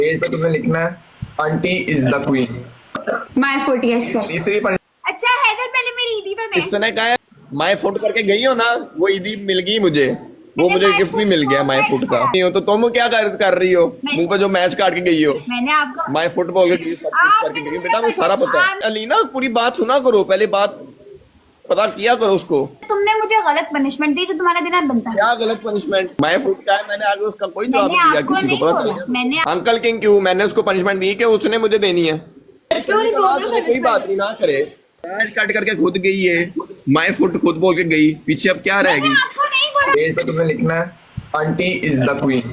Page पे तुम्हें लिखना है aunty is the queen. My foot yes कर। तीसरी अच्छा हैदर पहले मेरी ईदी तो दे। इसने कहा है माय फुट करके गई हो ना, वो ईदी मिल गई मुझे, वो मैंने मुझे my गिफ्ट भी foot मिल गया को माय फुट का। करा। नहीं हो तो तुम क्या कर रही हो मुंह पे जो मैच काट के गई हो? मैंने आपको माय फुट बोल के सब कुछ आपने करके जो गई। मुझे बेटा मुझे सारा पता है। अलीना पूरी बात सुना करो, पहले बात पता किया करो उसको। तुमने मुझे गलत पनिशमेंट दी जो तुम्हारा दिन आज बनता है। क्या गलत पनिशमेंट? माय फुट का है, मैंने आगे उसका कोई जवाब मैंने नहीं दिया आपको किसी को, नहीं पता बोला। चल मैंने गया। अंकल किंग क्यों? मैंने उसको पनिशमेंट दी कि उसने मुझे देनी है। क्यों नहीं बोल रहे कोई बात नहीं, ना करे। मैच कट करके खुद गई है, माय फुट खुद बोल के गई, पीछे अब क्या मैंने रहेगी? आपको नहीं बोला। पेज पे तुम्हें लिखना है आंटी इज द क्वीन।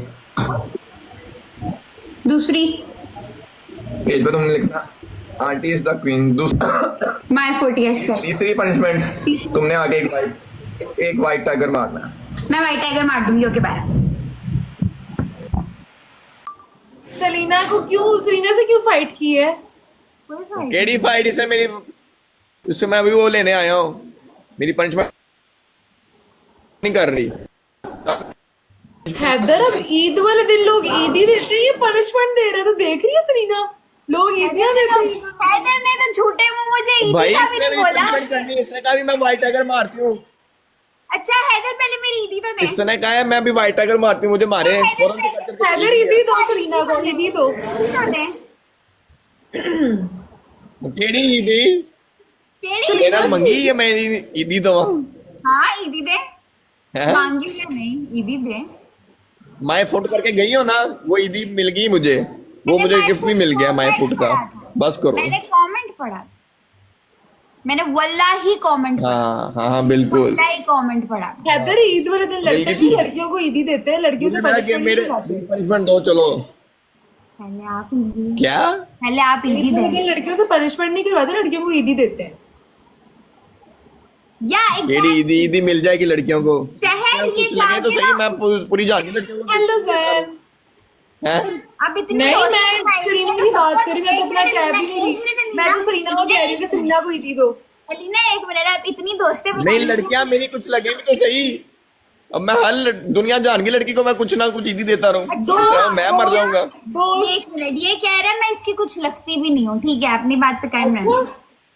दूसरी पेज पे तुमने लिखना aunty is the queen. My foot yes कर। तीसरी पनिशमेंट तुमने आगे एक वाइट टाइगर मारना है। मैं व्हाइट टाइगर मार दूंगी। Okay bye. सलीना से क्यों फाइट की है? कोई फाइट केडी फाइट इसे मेरी, उससे मैं अभी वो लेने आया हूँ, मेरी पनिशमेंट नहीं कर रही। हैदर अब ईद वाले दिन लोग ईद ही देते हैं, ये पनिशमेंट दे रहे हैं, तो देख रही है सलीना लोग ईदियां देते हैं। हैदर ने तो झूठे मुंह मुझे ईदी भाई का भी इसने नहीं मेरी बोला। punishment करनी है, इसने कहा भी मैं व्हाइट टाइगर मारती हूँ। अच्छा हैदर पहले मेरी ईदी तो दे। इसने कहा है मैं भी व्हाइट टाइगर मारती हूँ, मुझे मारे। हैदर ईदी दो सलीना को, ईदी दो। ईदी तो दे। केडी ईदी केड़ी मेरा मंगी है, मैं ईदी तो हाँ ईदी दे। है। मांगी या नहीं ईदी दे। माय फुट करके गई हो ना, वो ईदी मिल गई मुझे, वो मुझे गिफ्ट भी मिल गया माय फुट का। बस करो। मैंने कमेंट पढ़ा था। मैंने वल्लाही कमेंट पढ़ा। हाँ हाँ हाँ बिल्कुल। वल्लाही कमेंट पढ़ा था। हैदर ईद वाले दिन लड़कियों को ईदी देते हैं, लड़कियों से मेरे पनिशमेंट दो, चलो। पहले आप ईदी क्या? पहले आप ईदी ईद वाले दे। दिन लड़कियों से पनिशमेंट नहीं करवाते, लड़कियों को ईदी देते हैं। या केडी ईदी मिल जाएगी लड़कियों को। शहर ये कुछ लगे तो सही, मैं पूरी जानी लड़कियों को हेलो सर। हैं? अब इतनी नहीं, दोस्ती मैं बनाई है, सलीना तो की बात सबको करी, मैं तो अपना एक कैब मिनट, ही नहीं एक मिनट, दी। मैं तो सलीना को कह रही हूँ कि सलीना को ईदी दो। अलीना एक मिनट, आप इतनी दोस्तें नहीं बनाई हैं। लड़कियां मेरी कुछ लगे भी तो सही। अब मैं हर दुनिया जान की लड़की को मैं कुछ ना कुछ ईदी देता रहूं, तो मैं मर जाऊंगा। दोस्त एक मिनट, ये कह रहा है मैं इसकी कुछ लगती भी नहीं हूँ। ठीक है अपनी बात पे कायम रहना।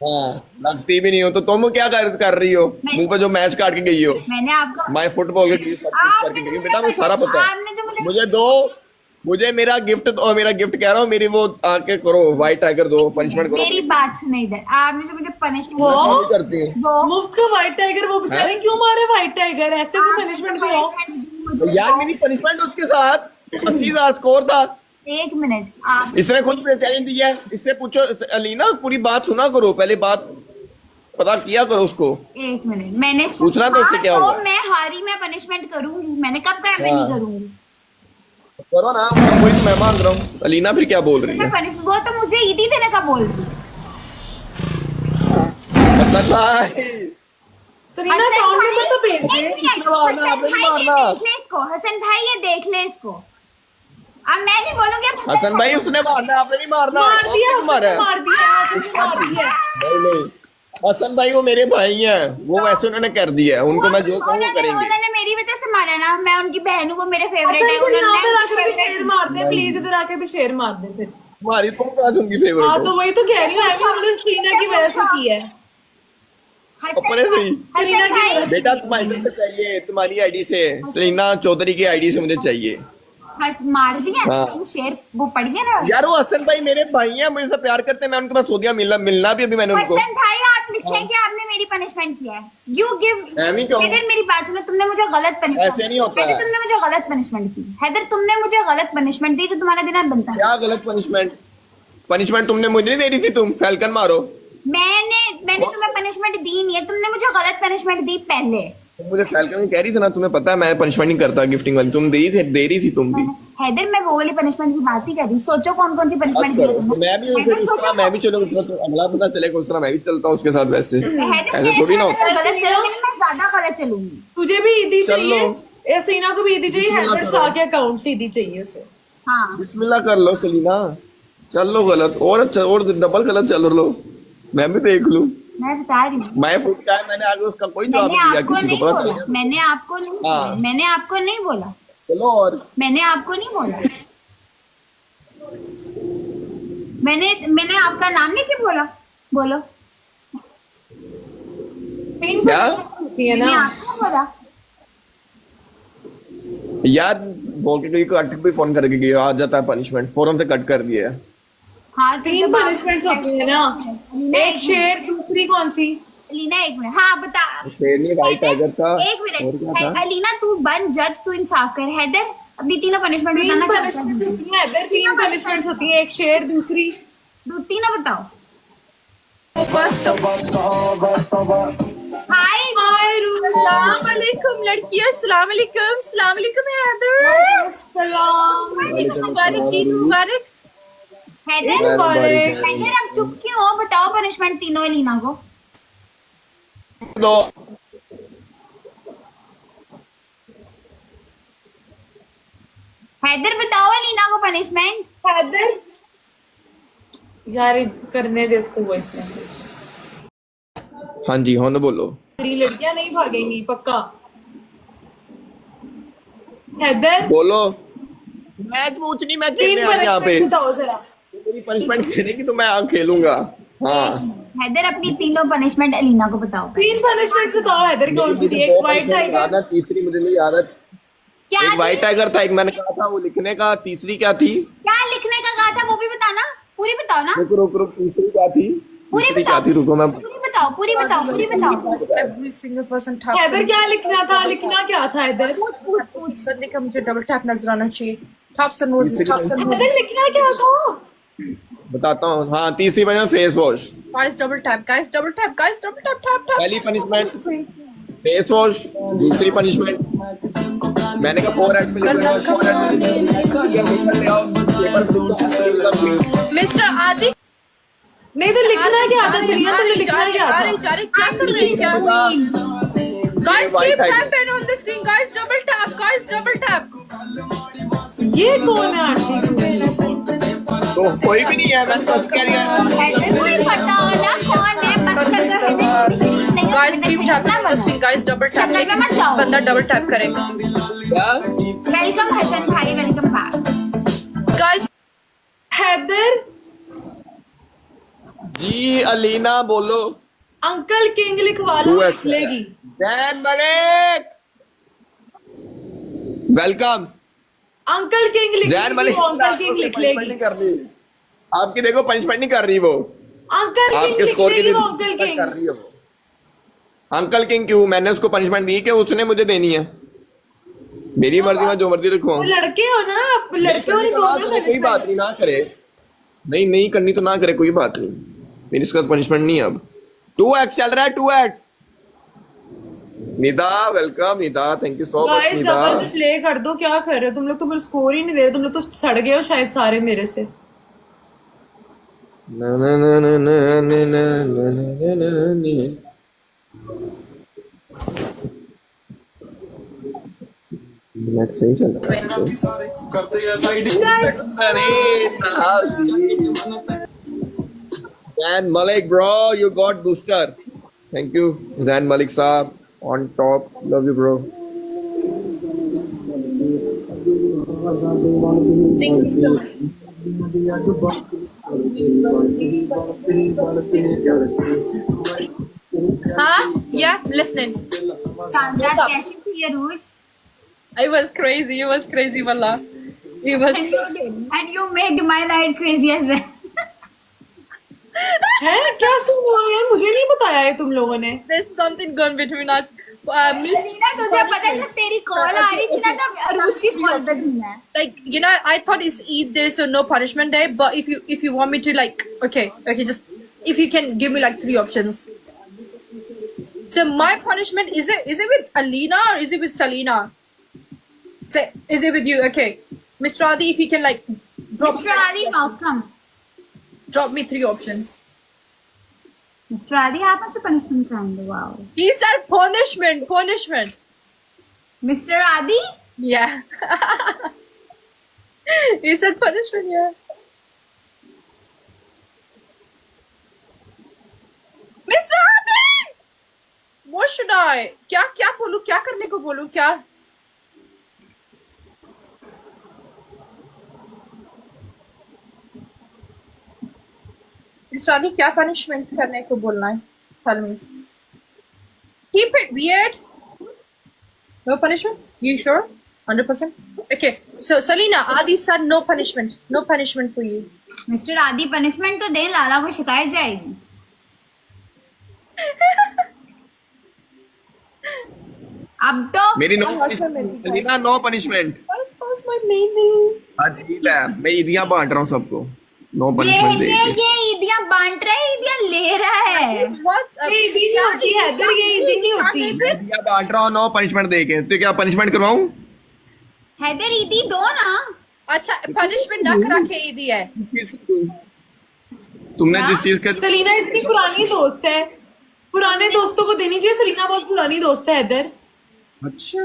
हाँ लगती भी नहीं हो तो तुम क्या कर रही हो? मुंह पे जो मैच काट के गई हो, मैंने आपको माय फुट बोल के सब कुछ करके गई। बेटा मुझे सारा पता है। आपने जो मुझे दो, मुझे मेरा गिफ्ट दो, मेरा गिफ्ट कह रहा हूँ, मेरी वो आके करो व्हाइट टाइगर दो, पनिशमेंट करो। मेरी बात सुने इधर। आपने जो मुझे पनिशमेंट नहीं करती है। दो मुफ्त का व्हाइट टाइगर, वो बेचारे क्यों मारे व्हाइट टाइगर? ऐसे कोई पनिशमेंट कराओ। तो यार मेरी पनिशमेंट उसके साथ 80,000 स्कोर था। एक मिनट आप इसने खुद चैलेंज दिया है, इससे पूछो। अलीना पूरी बात सुना करो, पहले बात पता किया करो उसको। एक मिनट, मैंने पूछना तो उससे क्या हुआ? मैं हारी, मैं पनिशमेंट करूंगी। मैंने कब कहा मैं नहीं करूंगी? करो ना, वही तो मैं मांग रहा हूँ। अलीना फिर क्या बोल रही है? वो तो मुझे ईदी देने का बोल रही है। मतलब भाई सलीना अकाउंट नंबर तो भेज दे। एक मिनट, मारना, हसन नहीं भाई ये मारना। देख ले इसको। हसन भाई ये देख ले इसको। अब मैं नहीं बोलूंगी। अब हसन भाई उसने मारना, आपने नहीं मारना। मार दिया, आपने मारा है। मार दिया, मार दिया। नहीं नहीं, हसन भाई वो मेरे भाई हैं, वो वैसे उन्होंने कर दिया है, उनको मैं जो कहूँ वो करेंगे। उन्होंने मेरी वजह से मारा ना। मैं उनकी बहन हूँ, वो मेरे फेवरेट है। असल में यहाँ पर आकर भी उन्होंने शेर मार दे प्लीज, इधर आके भी शेर मार दे फिर। तुम्हारी तुम कहा उनकी हाँ फेवरेट तो हो? वही तो कह रही हूँ, हमने सलीना की वजह से की है। अपने से ही। सलीना की वजह से। बेटा तुम्हारी तरफ से चाहिए, तुम्हारी आईडी से, सलीना चौधरी की आईडी से मुझे चाहिए। मार दिया हाँ। तुम शेर। वो पड़ गया ना। यार वो हसन भाई मेरे भाई हैं, मुझे से प्यार करते हैं, मैं उनके पास सो दिया, मिलना भी अभी मैंने उनको। हसन भाई आप लिखें कि आपने मेरी पनिशमेंट किया है। You give. ऐमी क्यों? हैदर मेरी बात सुनो, तुमने मुझे गलत पनिशमेंट। ऐसे नहीं होता है। तुमने मुझे गलत पनिशमेंट दी। हैदर तुमने मुझे गलत पनिशमेंट दी जो तुम्हारा दिन आज बनता है। क्या गलत पनिशमेंट? पनिशमेंट तुमने मुझे नहीं दे रही थी, तुम फैल्कन मारो। मैंने तुम्हें पनिशमेंट दी नहीं है। तुमने मुझे गलत पनिशमेंट दी पहले। तुम मुझे फैल्कन कह रही थी ना, तुम्हें पता है मैं पनिशमेंट नहीं करता गिफ्टिंग वाली, तुम दे रही थी तुम भी। हैदर मैं वो वाली पनिशमेंट की बात ही कर रही। सोचो कौन कौन सी पनिशमेंट दी है तुमने। मैं भी हैदर उस तरह, मैं भी चलो उस तरह, अगला पता चलेगा उस तरह मैं भी चलता हूँ उसके साथ। वैसे हैदर ऐसे थोड़ी ना होता। गलत चलूंगी, मैं ज्यादा गलत चलूंगी। तुझे भी ईदी चल लो। चाहिए, सलीना को भी ईदी चाहिए, बिस्मिल्लाह हैदर करो। शाह के अकाउंट से ईदी चाहिए उसे। हाँ बिस्मिल्लाह कर लो सलीना, चल लो गलत और अच्छा और डबल गलत चल लो, मैं भी देख लूं। मैं बता रही हूँ। माय फुट का है, मैंने आगे उसका कोई जवाब मैंने नहीं दिया आपको किसी नहीं को, पता बोला। चलेगा। मैंने आपको नहीं बोला। हाँ। मैंने आपको नहीं बोला। चलो और मैंने आपको नहीं बोला। मैंने आपका नाम नहीं क्यों बोला? बोलो। तीन क्या? होती है ना। मैंने आपको बोला। यार बोल के कोई कट भी फोन करके गया, आ जाता है पनिशमेंट, फोरम से कट कर दिया है। हाँ तो तीन जब आप- पनिशमेंट्स होती है ना, लीना एक शेर, दूसरी कौन सी? लीना एक मिनट, हाँ बता। शेरनी भाई टाइगर था। एक और क्या मिनट था? अलीना, तू बन जज, तू इंसाफ कर। हैदर अपनी तीनों पनिशमेंट तीन बताना। पनिशमेंट्स होती है इधर, तीन पनिशमेंट्स होती है, एक शेर, दूसरी। तीनों बताओ। हाय हाय रूला। अस्सलाम वालेकुम लड़कियों, अस्सलाम वालेकुम, अस्सलाम वालेकुम हैदर। सलाम। ईद मुबारक, ईद मुबारक। हैदर, मुबारक। हैदर अब चुप क्यों हो? बताओ पनिशमेंट तीनों अलीना को। दो। हैदर बताओ अलीना को पनिशमेंट। हैदर यार करने दे इसको वॉइस मैसेज। हाँ जी, होने बोलो। तेरी लड़कियां नहीं भागेंगी पक्का। हैदर बोलो। मैच पूछ नहीं, मैं तीन खेलने आ यहाँ पे। पनिशमेंट बताओ जरा। मेरी पनिशमेंट खेलेगी तो मैं खेलूंगा। हाँ। हैदर अपनी तीनों पनिशमेंट अलीना को बताओ। तीन पनिशमेंट बताओ हैदर, कौन सी थी? मुझे एक दो व्हाइट punishment याद टाइगर। है, तीसरी मुझे नहीं याद है। क्या एक व्हाइट टाइगर था, एक मैंने कहा था वो लिखने का, तीसरी क्या थी? क्या लिखने का कहा था वो भी बताना। पूरी बताओ ना। रुक रुक रुक, तीसरी क्या थी? पूरी तीसरी बताओ। क्या थी? रुको मैं पूरी बताओ, पूरी बताओ, पूरी बताओ। Every single person taps Haider on- क्या लिखना था? लिखना क्या था हैदर? पूछ पूछ पूछ। बंदे का मुझे डबल टैप नजर आना चाहिए। Taps on noses, taps on noses. Haider लिखना क्या था? बताता हूँ। हाँ, तीसरी बना face wash. Guys, double tap. Guys, double tap. Guys, double tap. Tap tap. पहली पनिशमेंट फेस वॉश, दूसरी पनिशमेंट मैंने कहा 4x पे लिखना है, 4x पे लिखना है, पेपर ले आओ, पेपर से Mr. Adi. नहीं तो लिखना क्या था? सरिया तुमने लिखना क्या था? जा रही क्या कर रही है? Guys, white keep tiger. tapping on the screen. Guys, double tap. Guys, double tap. ये कौन है आंटी? तो कोई भी नहीं है, मैंने बस कह दिया। हैदर कोई बताओ ना कौन है? बस कर दो। हैदर शरीफ नहीं है, Guys, मैंने keep शरीफ tapping ना on the बनो। screen. Guys, double tap. शक्ल पे मत जाओ। बंदा double tap करेगा. क्या? वेलकम हसन भाई, वेलकम बैक। Guys, हैदर जी अलीना बोलो। अंकल किंग लिखवा लो, 2x लेगी। Jain Malik welcome. Uncle king लिख जैन लेगी, मलिक वो अंकल किंग लिख punishment लेगी। नहीं कर रही आपकी, देखो पनिशमेंट नहीं कर रही वो, अंकल किंग आपके लिख स्कोर के लेगी लिए वो अंकल कर किंग। रही है वो। अंकल किंग क्यों? मैंने उसको पनिशमेंट दी कि उसने मुझे देनी है? मेरी मर्जी, मैं जो मर्जी रखूं। वो लड़के हो ना आप, लड़के वाली कोई बात नहीं, ना करे। नहीं नहीं करनी तो ना करे, कोई बात नहीं। मेरी इसका पनिशमेंट नहीं है अब। 2x चल रहा है, 2x। Nida welcome, Nida thank you so much guys Nida. Double play कर दो, क्या कर रहे हो तुम लोग? तो मेरे स्कोर ही नहीं दे रहे, तुम लोग तो सड़ गए हो शायद सारे मेरे से। ना ना ना ना ना ना ना ना ना ना। नेट सही चल रहा है। Zain Malik bro, you got booster. Thank you Zain Malik saab on top. Love you bro. thank you so much. Huh? Yeah, listening. Sandra What's up? कैसी थी ये रोज? It was crazy. It was crazy, wallah. It was. And you made my night crazy as well. है क्या scene हुआ है? मुझे नहीं बताया है तुम लोगों ने। There's something going between us. Miss, Alina तुझे पता है जब तेरी कॉल आ रही थी ना तब अरूज की कॉल पे थी मैं। like I thought it's Eid day, so no punishment day. But if you want me to okay, just if you can give me like 3 options. So my punishment is it with Alina or is it with Salina? So is it with you? Okay, Mr. Adi, if you can Mr. Ali, welcome. drop me 3 options. Mr. Ali, आप मुझे punishment कराएंगे? Wow. He said punishment. Mr. Adi? Yeah. He said punishment. Yeah. Mr. Adi! What should I? क्या बोलूं? क्या करने को बोलूं? क्या? इस शादी क्या पनिशमेंट करने को बोलना है? Tell me. Keep it weird. No punishment? You sure? 100%? Okay. So Selena, Adi said no punishment. No punishment for you. Mister Aadi punishment तो दे, लाला को शिकायत जाएगी। अब तो मेरी no What's my main thing? Salina, no punishment. What's my main thing? आज ईद है, मैं ईदियां बांट रहा हूँ सबको। नो ये पनिशमेंट दे के। ये ईदियां बांट रहा है, ईदियां ले रहा है। What's ये ईदी नहीं होती है, इधर ये ईदी नहीं होती। ईदियां बांट रहा हूँ, नो पनिशमेंट दे के। तो क्या पनिशमेंट करवाऊं? हैदर ईदी दो ना। अच्छा पनिशमेंट ना करा के ईदी है। तुमने जिस चीज का सलीना इतनी पुरानी दोस्त है, पुराने दोस्तों को देनी चाहिए। सलीना बहुत पुरानी दोस्त है इधर। अच्छा,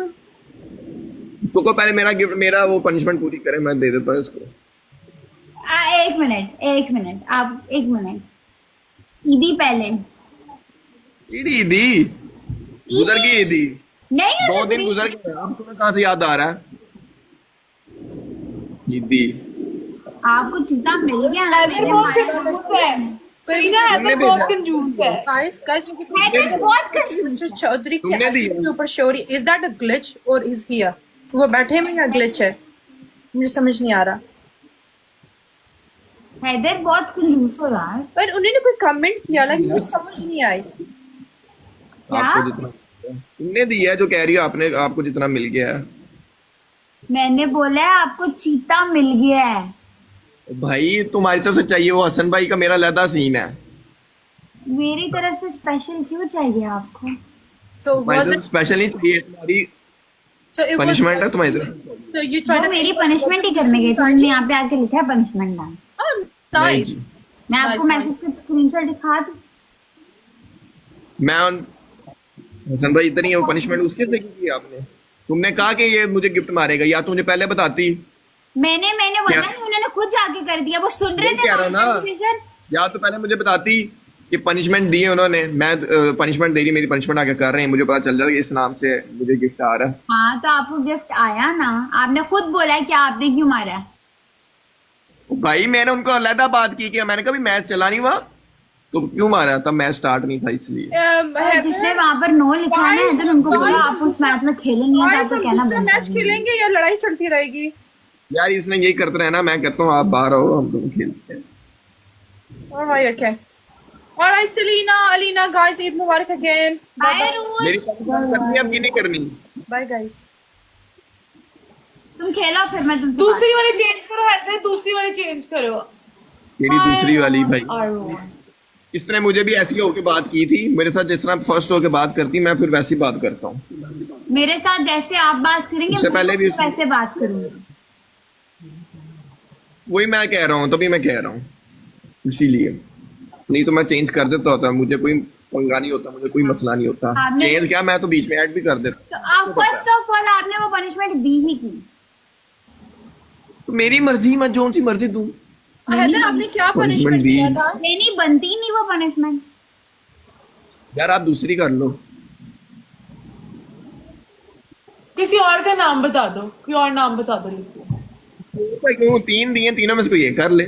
उसको को पहले मेरा गिफ्ट, मेरा वो पनिशमेंट पूरी करे, मैं दे देता हूँ इसको। एक मिनट, आप एक मिनट। ईदी पहले। ईदी ईदी गुजर गई ईदी, नहीं 2 दिन गुजर गए, अब तुम्हें कहाँ से याद आ रहा है? ईदी आपको चीता मिल गया ना, हैदर मेरे बहुत मारे कंजूस है। सलीना हैदर बहुत कंजूस है। Guys, हैदर बहुत कंजूस Mr. Chaudhary तुमने के दी। के ऊपर शोरी, is that a glitch or is here? वो बैठे में या glitch है? मुझे समझ नहीं आ रहा। हैदर बहुत कंजूस हो यार। पर उन्होंने कोई कमेंट किया ना कि मुझे समझ नहीं आई। क्या? आपको जितना तुमने दिया है, जो कह रही हो आपने, आपको जितना मिल गया है। मैंने बोला है आपको चीता मिल गया है। भाई तुम्हारी तरफ से चाहिए, वो हसन भाई का मेरा अलग सीन है। मेरी तरफ से स्पेशल क्यों चाहिए आपको? So तुम्हारी was तरफ it? स्पेशल नहीं चाहिए, तुम्हारी So it was. पनिशमेंट है तुम्हारी तरफ। So you trying वो to मेरी पनिशमेंट ही करने गई थी, उन्होंने यहाँ पे आके लिखा है पनिशमेंट डाल। Oh, nice. मैं आपको Nice, मैसेज पे स्क्रीनशॉट दिखा दूं? मैं हसन भाई इतनी वो पनिशमेंट उसके से की थी आपने? तुमने कहा कि ये मुझे गिफ्ट मारेगा, या तो मुझे पहले बताती। मैंने बोला नहीं, उन्होंने खुद जाके कर दिया। वो सुन रहे वही थे कह रहा हूं ना। conversation। या तो पहले मुझे बताती कि पनिशमेंट दी है उन्होंने, मैं पनिशमेंट दे रही, मेरी पनिशमेंट आगे कर रहे हैं, मुझे पता चल जाएगा कि इस नाम से मुझे गिफ्ट आ रहा है। हाँ तो आपको गिफ्ट आया ना, आपने खुद बोला है कि आपने क्यों मारा है। भाई मैंने उनको अलहदा बात की कि मैंने कभी मैच चला नहीं हुआ, तो क्यों मारा? तब मैच स्टार्ट नहीं था इसलिए। जिसने वहां पर नो लिखा है ना, तो उनको बोला आप उस मैच में खेले नहीं है, तो आपको कहना बनता मैच है। खेलेंगे या लड़ाई चलती रहेगी? यार इसने यही करते रहना, मैं कहता हूँ आप बाहर आओ, हम दोनों खेलते हैं। Alright, okay. Alright, Selena, Alina, guys, Eid Mubarak again. Bye रूज, मेरी पनिशमेंट करनी है अब कि नहीं करनी? Bye, guys. तुम खेलो फिर मैं तुमसे दूसरी वाली चेंज करो हैदर, दूसरी वाली चेंज करो। मेरी दूसरी वाली भाई, और इसने मुझे भी ऐसी होके बात की थी, मेरे साथ जिस तरह फर्स्ट होके बात करती, मैं फिर वैसी बात करता हूँ। बात। मेरे साथ जैसे आप बात करेंगे उससे पहले भी वैसे बात करूंगी। वही मैं कह रहा हूँ, तभी मैं कह रहा हूँ, इसीलिए। नहीं तो मैं चेंज कर देता होता, मुझे कोई पंगा नहीं होता, मुझे कोई मसला नहीं होता। आपने- चेंज क्या, मैं तो बीच में ऐड भी कर देता। तो आप फर्स्ट ऑफ ऑल आपने वो पनिशमेंट दी ही की। तो मेरी मर्जी, मैं जो सी मर्जी दूं। हैदर, आपने क्या Punishment पनिशमेंट दी। दिया था? नहीं बनती नहीं वो पनिशमेंट। यार आप दूसरी कर लो। किसी और का नाम बता दो, कोई और नाम बता दो। लिखो क्यों 3 दिए, तीनों में से कोई एक कर ले।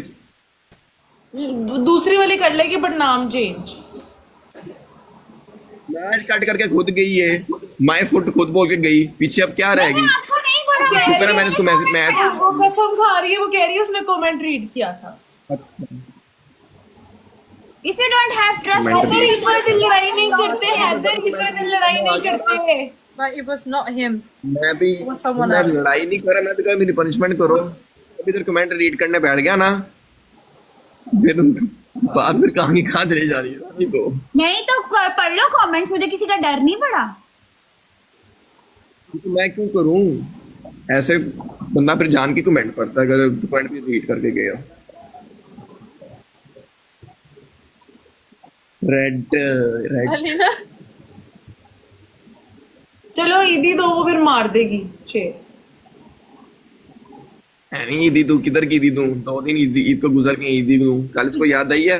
दूसरी वाली कर लेगी बट नाम चेंज। मैच कट करके खुद गई है, माय फुट खुद बोल के गई, पीछे अब क्या रहेगी? आपको नहीं बोला शुक्र है मैंने उसको मैच वो कसम खा रही है, वो कह रही है उसने कमेंट रीड किया था। If you don't have trust Comment Haider इस बार दिन लड़ाई नहीं करते, हैदर इस बार दिन लड़ाई नहीं करते। But it was not him. मैं भी someone मैं else. लड़ाई नहीं कर रहा, मैं तो कहा मेरी पनिशमेंट करो। अभी इधर कमेंट रीड करने बैठ गया ना, फिर बात फिर कहानी कहाँ चली जा रही है नहीं तो। नहीं तो पढ़ लो कमेंट्स, मुझे किसी का डर नहीं पड़ा। तो मैं क्यों करूं ऐसे? बंदा फिर जान के कमेंट करता है अगर कमेंट भी रीड करके गया। Red red Alina. चलो ईदी दो, वो फिर मार देगी शेर। नहीं ईदी तू किधर की ईदी दूं? 2 दिन ईद को गुजर के ईदी दूं। कल इसको याद आई है,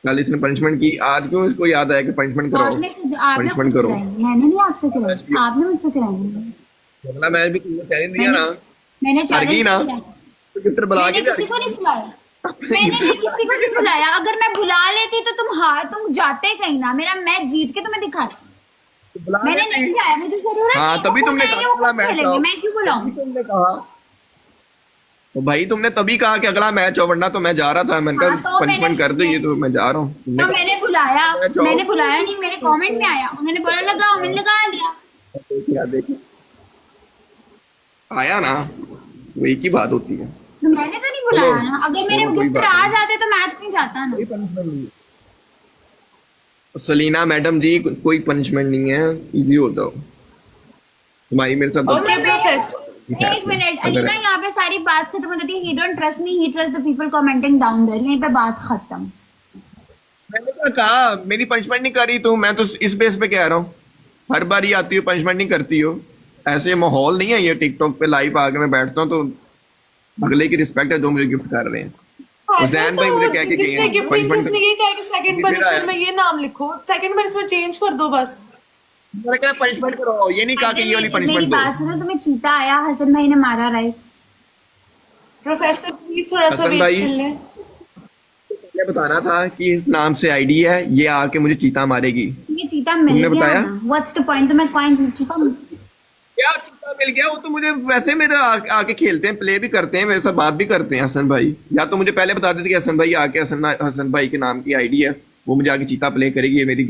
कल इसने पनिशमेंट की, आज क्यों इसको याद आया कि पनिशमेंट कराओ? आपने पनिशमेंट मुझसे करो। कराई, मैंने नहीं आपसे कराई, आपने मुझसे कराई। अगला मैच भी तुमने चैलेंज दिया ना, मैंने हार गई चैलेंज ना, किया। तो गिफ्ट बुला मैंने के किसी को नहीं बुलाया। मैंने भी किसी को नहीं बुलाया, अगर मैं बुला लेती तो तुम जाते कहीं ना, मेरा मैच जीत के तुम्हें दिखाती। बुला मैंने लेते। नहीं बुलाया, मुझे जरूरत हाँ नहीं, तभी वो तुमने खुद आएंगे, कहा वो अगला खुद मैच खेलेंगे, आओ। मैं क्यों बुलाऊं? तभी तुमने कहा तो भाई तुमने तभी कहा कि अगला मैच हो, वरना तो मैं जा रहा था। मैंने हाँ, कहा तो पनिशमेंट कर दो, ये तो मैं जा रहा हूँ। तुमने तो कहा मैंने बुलाया, मैच आओ। मैंने बुलाया नहीं, मेरे कमेंट में आया, उन्होंने बोला लगाओ, मैंने लगा लिया। देखिए आया ना, वो एक ही बात होती है। तो मैंने तो नहीं बुलाया ना, अगर मेरे चलो, कोई गिफ्टर बात आ नहीं। जाते तो मैच क्यों जाता ना। कोई पनिशमेंट नहीं है। सलीना मैडम जी, कोई पनिशमेंट नहीं है, इजी हो जाओ। तुम्हारी मेरे साथ ओके प्रोफेसर, एक मिनट अलीना, यहाँ पे सारी बात खत्म हो जाती है। He don't trust me, he trust the people commenting down there, यहीं पे बात खत्म। मैंने क्या कहा, मेरी पनिशमेंट नहीं कर रही तू, मैं तो इस बेस पे कह रहा हूँ। हर बार ही आती हो, पनिशमेंट नहीं करती हो। ऐसे माहौल नहीं है ये। टिकटॉक पे लाइव आके मैं बैठता हूँ तो अगले की रिस्पेक्ट है जो मुझे गिफ्ट कर रहे हैं। जैन भाई मुझे कह के गए जिसने हैं गिफ्ट punishment जिसने ये कहा कि सेकंड गिफ्ट आया। पनिशमेंट में ये नाम लिखो, सेकंड पनिशमेंट चेंज कर दो बस। मैंने कहा पनिशमेंट करो, ये नहीं कहा कि ये वाली मेरी पनिशमेंट दो। बात सुनो, तुम्हें चीता आया, हसन भाई ने मारा, राइट? प्रोफेसर प्लीज थोड़ा सा हसन वेट भाई, कर लें। ये बताना था कि इस नाम से आईडी है, ये आके मुझे चीता मारेगी। ये चीता मिल तुमने गया बताया? ना, व्हाट्स द पॉइंट? तुम्हें कॉइंस चीता क्या चीता मिल गया? वो तो मुझे वैसे मेरे आके खेलते हैं, प्ले भी करते हैं, मेरे साथ बात भी करते हैं हसन भाई। या तो मुझे पहले बता देते कि हसन भाई आके हसन भाई के नाम की आईडी है, वो मुझे आके चीता प्ले करेगी, ये मेरी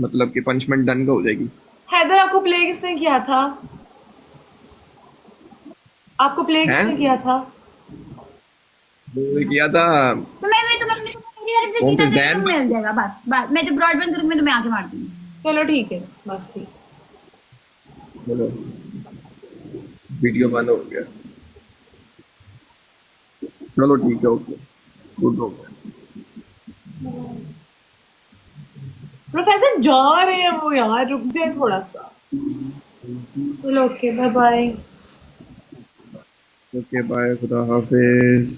मतलब कि पनिशमेंट डन का हो जाएगी। हैदर आपको प्ले किसने किया था? आपको प्ले हैं? किसने किया था? वो किया था तुम्हें तुम्हें मेरी तरफ से कौन चीता थे? जरूर जैन? मिल जाएगा, बस मैं जब ब्रॉडबैंड करूंगी मैं तुम्हें आके मार दूंगी। चलो ठीक है, बस ठीक। चलो, वीडियो बंद हो गया। चलो ठीक है, ओके, गुड हो गया। प्रोफेसर जा रहे हैं वो यार, रुक जाए थोड़ा सा। चलो okay, bye bye. Okay bye, खुदा हाफिज।